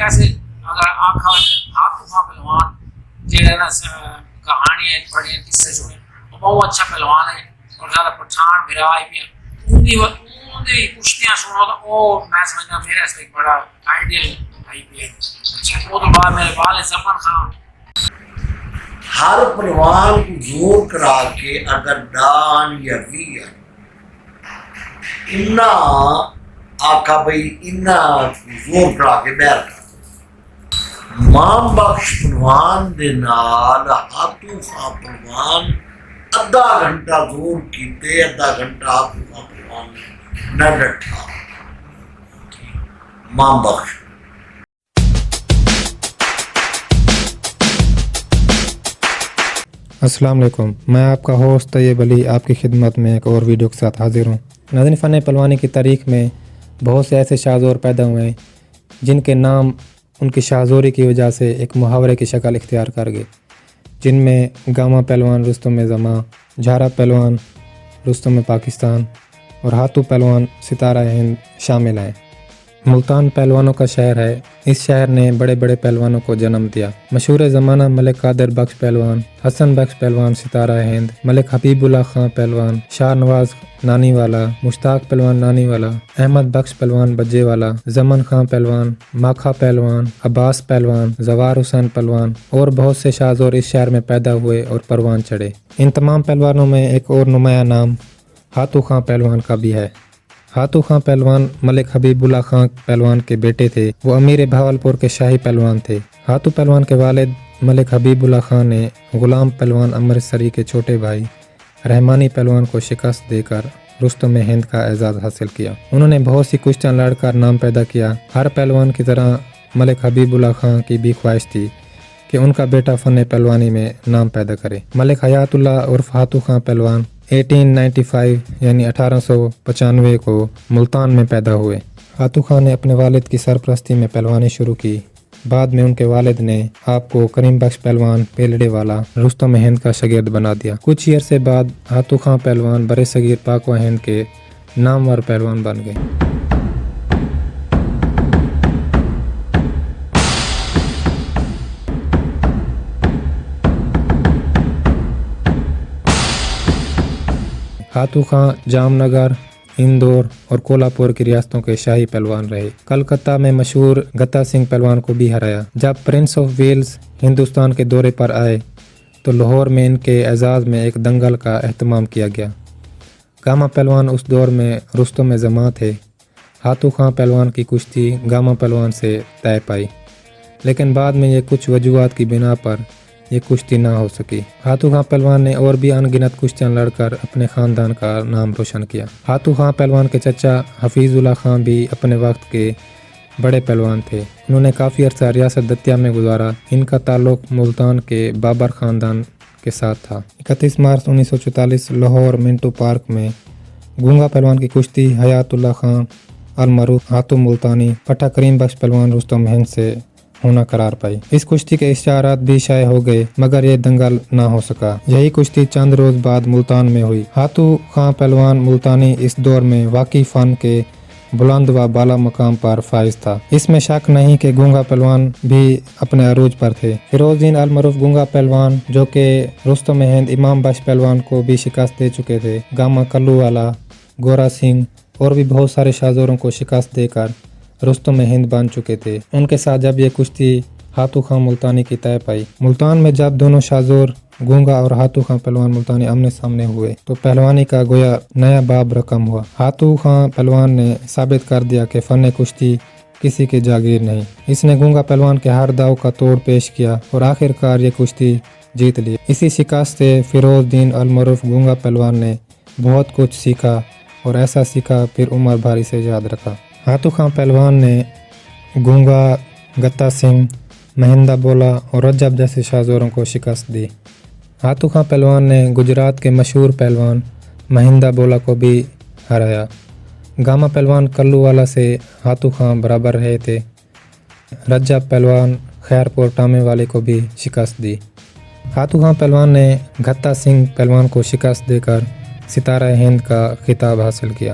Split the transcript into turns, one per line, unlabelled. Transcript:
ایسے اگر آنکھا ہاتھو خان پہلوان جہاں نا کہانی ہے پڑھیں قصے چھوڑیں وہ بہت اچھا پہلوان ہے اور زیادہ پٹھان بھرا ہے پہ ان دی کشتیاں سنو تو وہ میں سمجھنا میرے سے ایک بڑا آئیڈیل آئی پی ہے. اچھا وہ تو بعد میرے والد زمان خان.
ہر پہلوان کو زور کرا کے اگر ڈان یا ویر اتنا آقا بھائی اتنا زور کرا کے بیر کر مام بخش پہلوان دے نال ہاتھو خان پہلوان ادھا گھنٹہ زور کیتے ادھا گھنٹہ ہاتھو خان پہلوان نہ ڈٹھا مام بخش.
السلام علیکم، میں آپ کا ہوسٹ طیب علی آپ کی خدمت میں ایک اور ویڈیو کے ساتھ حاضر ہوں. ناظرین، فن پہلوانی کی تاریخ میں بہت سے ایسے شاہ زور پیدا ہوئے ہیں جن کے نام ان کی شاہ زوری کی وجہ سے ایک محاورے کی شکل اختیار کر گئے، جن میں گاما پہلوان رستم زماں، جھارا پہلوان رستم پاکستان اور ہاتھو پہلوان ستارہ ہند شامل ہیں. ملتان پہلوانوں کا شہر ہے. اس شہر نے بڑے بڑے پہلوانوں کو جنم دیا. مشہور زمانہ ملک قادر بخش پہلوان، حسن بخش پہلوان ستارہ ہند، ملک حبیب اللہ خان پہلوان، شاہ نواز نانی والا، مشتاق پہلوان نانی والا، احمد بخش پہلوان بجے والا، زمن خان پہلوان، ماکھا پہلوان، عباس پہلوان، زوار حسین پہلوان اور بہت سے شاہ زور اس شہر میں پیدا ہوئے اور پروان چڑھے. ان تمام پہلوانوں میں ایک اور نمایاں نام ہاتھو خان پہلوان کا بھی ہے. ہاتھو خان پہلوان ملک حبیب اللہ خان پہلوان کے بیٹے تھے. وہ امیر بہاولپور کے شاہی پہلوان تھے. ہاتھو پہلوان کے والد ملک حبیب اللہ خان نے غلام پہلوان امرتسری کے چھوٹے بھائی رحمانی پہلوان کو شکست دے کر رستم ہند کا اعزاز حاصل کیا. انہوں نے بہت سی کشتیاں لڑ کر نام پیدا کیا. ہر پہلوان کی طرح ملک حبیب اللہ خان کی بھی خواہش تھی کہ ان کا بیٹا فن پہلوانی میں نام پیدا کرے. ملک حیات اللہ عرف ہاتھو خان پہلوان 1895 یعنی 1895 کو ملتان میں پیدا ہوئے. ہاتھو خان نے اپنے والد کی سرپرستی میں پہلوانی شروع کی. بعد میں ان کے والد نے آپ کو کریم بخش پہلوان پیلڑے والا رستم ہند کا شاگرد بنا دیا. کچھ ہی عرصے بعد ہاتھو خان پہلوان برِ صغیر پاک و ہند کے نامور پہلوان بن گئے. ہاتھو خان جام نگر، اندور اور کولہاپور کی ریاستوں کے شاہی پہلوان رہے. کلکتہ میں مشہور گتا سنگھ پہلوان کو بھی ہرایا. جب پرنس آف ویلز ہندوستان کے دورے پر آئے تو لاہور میں ان کے اعزاز میں ایک دنگل کا اہتمام کیا گیا. گاما پہلوان اس دور میں رستم زماں تھے. ہاتھو خان پہلوان کی کشتی گاما پہلوان سے طے پائی، لیکن بعد میں یہ کچھ وجوہات کی بنا پر یہ کشتی نہ ہو سکی. ہاتھو خان پہلوان نے اور بھی ان گنت کشتیاں لڑ کر اپنے خاندان کا نام روشن کیا. ہاتھو خان پہلوان کے چچا حفیظ اللہ خان بھی اپنے وقت کے بڑے پہلوان تھے. انہوں نے کافی عرصہ ریاست دتیا میں گزارا. ان کا تعلق ملتان کے بابر خاندان کے ساتھ تھا. 31 مارچ 1944 لاہور منٹو پارک میں گونگا پہلوان کی کشتی حیات اللہ خان المعروف ہاتھو ملتانی پٹھا کریم بخش پہلوان رستم ہند سے ہونا قرار پائی. اس کشتی کے اشتہارات بھی شائع ہو گئے مگر یہ دنگل نہ ہو سکا. یہی کشتی چند روز بعد ملتان میں ہوئی. ہاتھو خان پہلوان ملتانی اس دور میں واقعی فن کے بلند و بالا مقام پر فائز تھا. اس میں شک نہیں کہ گونگا پہلوان بھی اپنے عروج پر تھے. فیروز دین المعروف گونگا پہلوان جو کہ رستم ہند امام بخش پہلوان کو بھی شکست دے چکے تھے، گاما کلو والا، گورا سنگھ اور بھی بہت سارے شاہزوروں کو شکست دے کر رستم ہند بن چکے تھے. ان کے ساتھ جب یہ کشتی ہاتھو خان ملتانی کی طے پائی، ملتان میں جب دونوں شاہزور گونگا اور ہاتھو خان پہلوان ملتانی آمنے سامنے ہوئے تو پہلوانی کا گویا نیا باب رقم ہوا. ہاتھو خان پہلوان نے ثابت کر دیا کہ فن کشتی کسی کی جاگیر نہیں. اس نے گونگا پہلوان کے ہر داؤ کا توڑ پیش کیا اور آخر کار یہ کشتی جیت لی. اسی شکست سے فیروز دین المعروف گونگا پہلوان نے بہت کچھ سیکھا اور ایسا سیکھا پھر عمر بھر اسے یاد رکھا. ہاتھو خان پہلوان نے گونگا، گتا سنگھ، مہندا بولا اور رجب جیسے شاہزوروں کو شکست دی. ہاتھو خان پہلوان نے گجرات کے مشہور پہلوان مہندا بولا کو بھی ہرایا. گاما پہلوان کلو والا سے ہاتھو خان برابر رہے تھے. رجب پہلوان خیرپور ٹامے والے کو بھی شکست دی. ہاتھو خان پہلوان نے گتا سنگھ پہلوان کو شکست دے کر ستارہ ہند کا خطاب حاصل کیا.